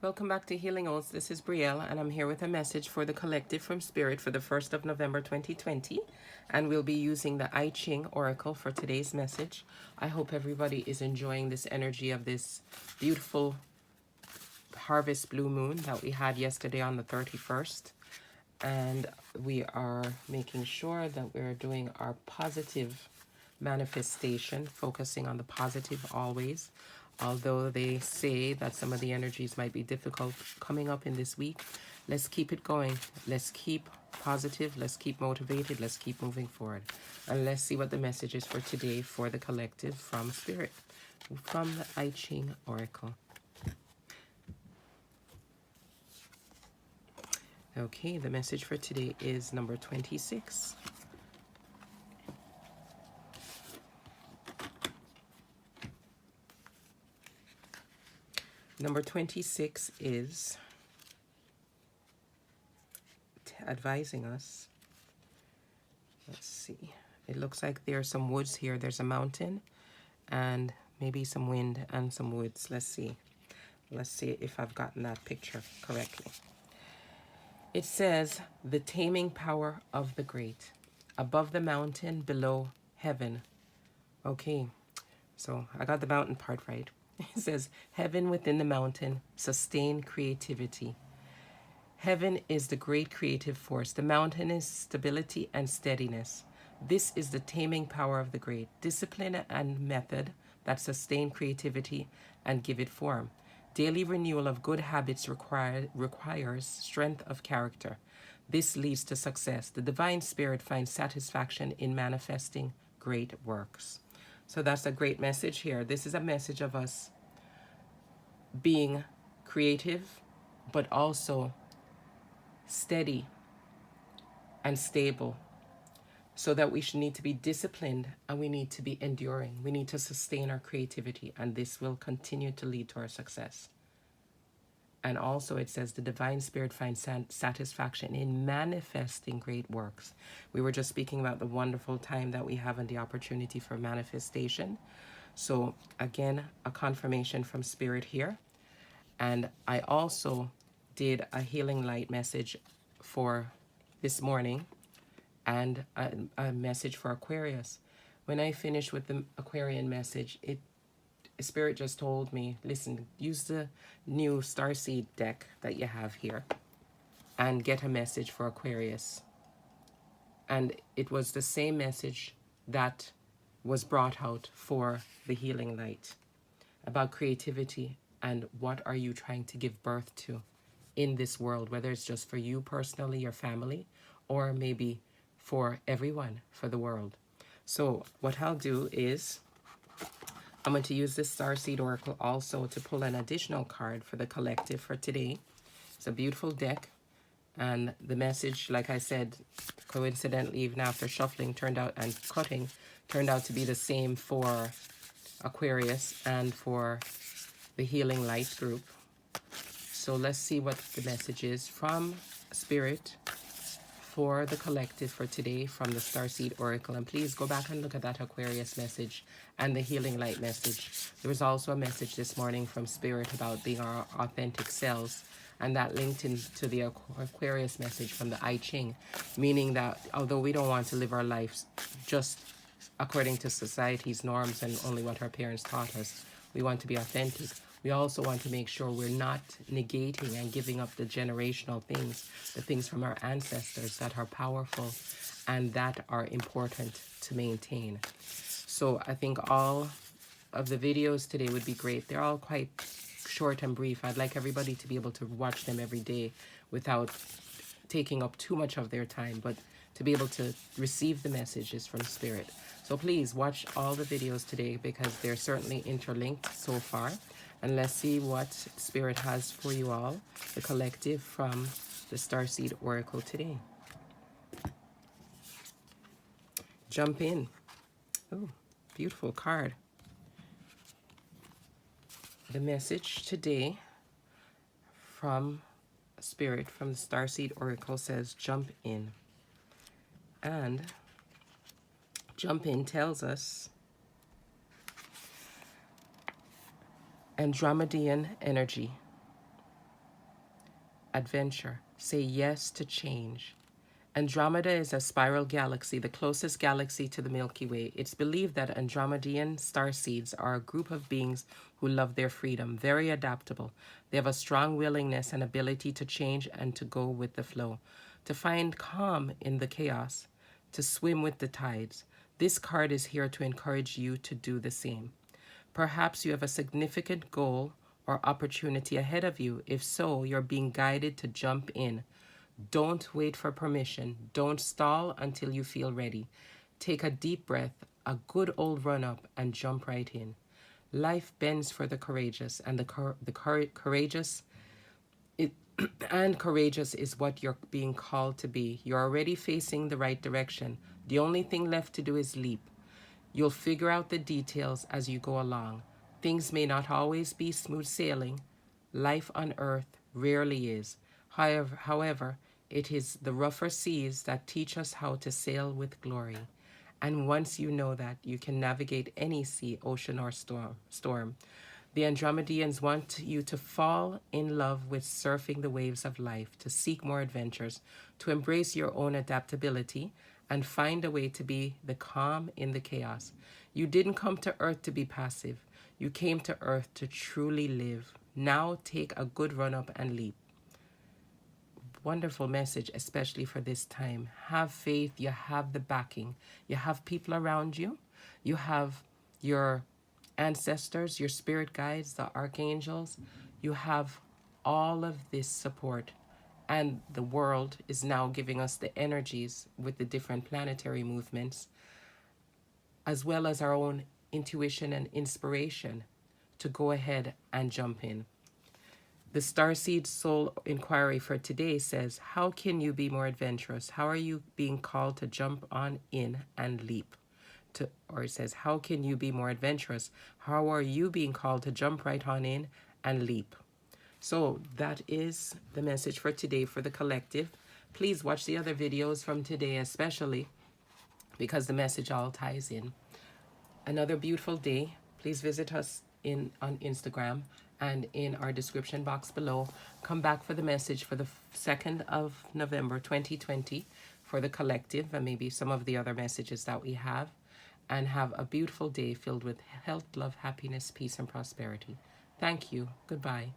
Welcome back to Healing Oaths. This is Brielle, and I'm here with a message for the collective from Spirit for the 1st of November 2020. And we'll be using the I Ching Oracle for today's message. I hope everybody is enjoying this energy of this beautiful harvest blue moon that we had yesterday on the 31st. And we are making sure that we're doing our positive manifestation, focusing on the positive always. Although they say that some of the energies might be difficult coming up in this week, let's keep it going. Let's keep positive. Let's keep motivated. Let's keep moving forward. And let's see what the message is for today for the collective from Spirit, from the I Ching Oracle. Okay, the message for today is number 26. Number 26 is advising us. Let's see. It looks like there are some woods here. There's a mountain and maybe some wind and some woods. Let's see. Let's see if I've gotten that picture correctly. It says, the taming power of the great. Above the mountain, below heaven. Okay, so I got the mountain part right. It says, heaven within the mountain, sustain creativity. Heaven is the great creative force. The mountain is stability and steadiness. This is the taming power of the great. Discipline and method that sustain creativity and give it form. Daily renewal of good habits requires strength of character. This leads to success. The divine spirit finds satisfaction in manifesting great works. So that's a great message here. This is a message of us being creative, but also steady and stable, so that we should need to be disciplined and we need to be enduring. We need to sustain our creativity, and this will continue to lead to our success. And also it says the divine spirit finds satisfaction in manifesting great works. We were just speaking about the wonderful time that we have and the opportunity for manifestation. So again, a confirmation from Spirit here. And I also did a healing light message for this morning and a message for Aquarius. When I finished with the Aquarian message, Spirit just told me, listen, use the new Starseed deck that you have here and get a message for Aquarius. And it was the same message that was brought out for the healing light about creativity and what are you trying to give birth to in this world, whether it's just for you personally, your family, or maybe for everyone, for the world. So what I'll do is I'm going to use this Starseed Oracle also to pull an additional card for the collective for today. It's a beautiful deck. And the message, like I said, coincidentally, even after shuffling turned out and cutting, turned out to be the same for Aquarius and for the Healing Light group. So let's see what the message is from Spirit for the collective for today from the Starseed Oracle. And please go back and look at that Aquarius message and the Healing Light message. There was also a message this morning from Spirit about being our authentic selves, and that linked into the Aquarius message from the I Ching, meaning that although we don't want to live our lives just according to society's norms and only what our parents taught us, we want to be authentic. We also want to make sure we're not negating and giving up the generational things, the things from our ancestors that are powerful and that are important to maintain. So I think all of the videos today would be great. They're all quite short and brief. I'd like everybody to be able to watch them every day without taking up too much of their time, but to be able to receive the messages from Spirit. So please watch all the videos today because they're certainly interlinked so far. And let's see what Spirit has for you all, the collective from the Starseed Oracle today. Jump in. Oh, beautiful card. The message today from Spirit from the Starseed Oracle says, jump in. And jump in tells us Andromedan energy. adventure. Say yes to change. Andromeda is a spiral galaxy, the closest galaxy to the Milky Way. It's believed that Andromedan starseeds are a group of beings who love their freedom, very adaptable. They have a strong willingness and ability to change and to go with the flow, to find calm in the chaos, to swim with the tides. This card is here to encourage you to do the same. Perhaps you have a significant goal or opportunity ahead of you. If so, you're being guided to jump in. Don't wait for permission. Don't stall until you feel ready. Take a deep breath, a good old run up, and jump right in. Life bends for the courageous, and courageous it, and courageous is what you're being called to be. You're already facing the right direction. The only thing left to do is leap. You'll figure out the details as you go along. Things may not always be smooth sailing. Life on earth rarely is. However, it is the rougher seas that teach us how to sail with glory. And once you know that, you can navigate any sea, ocean, or storm. The Andromedians want you to fall in love with surfing the waves of life, to seek more adventures, to embrace your own adaptability, and find a way to be the calm in the chaos. You didn't come to Earth to be passive. You came to Earth to truly live. Now take a good run up and leap. Wonderful message, especially for this time. Have faith. You have the backing. You have people around you. You have your ancestors, your spirit guides, the archangels. You have all of this support. And the world is now giving us the energies with the different planetary movements, as well as our own intuition and inspiration to go ahead and jump in. The Starseed Soul Inquiry for today says, how can you be more adventurous? How are you being called to jump on in and leap? Or it says, how can you be more adventurous? How are you being called to jump right on in and leap? So that is the message for today for the collective. Please watch the other videos from today, especially because the message all ties in. Another beautiful day. Please visit us on Instagram and in our description box below. Come back for the message for the 2nd of November 2020 for the collective and maybe some of the other messages that we have. And have a beautiful day filled with health, love, happiness, peace, and prosperity. Thank you. Goodbye.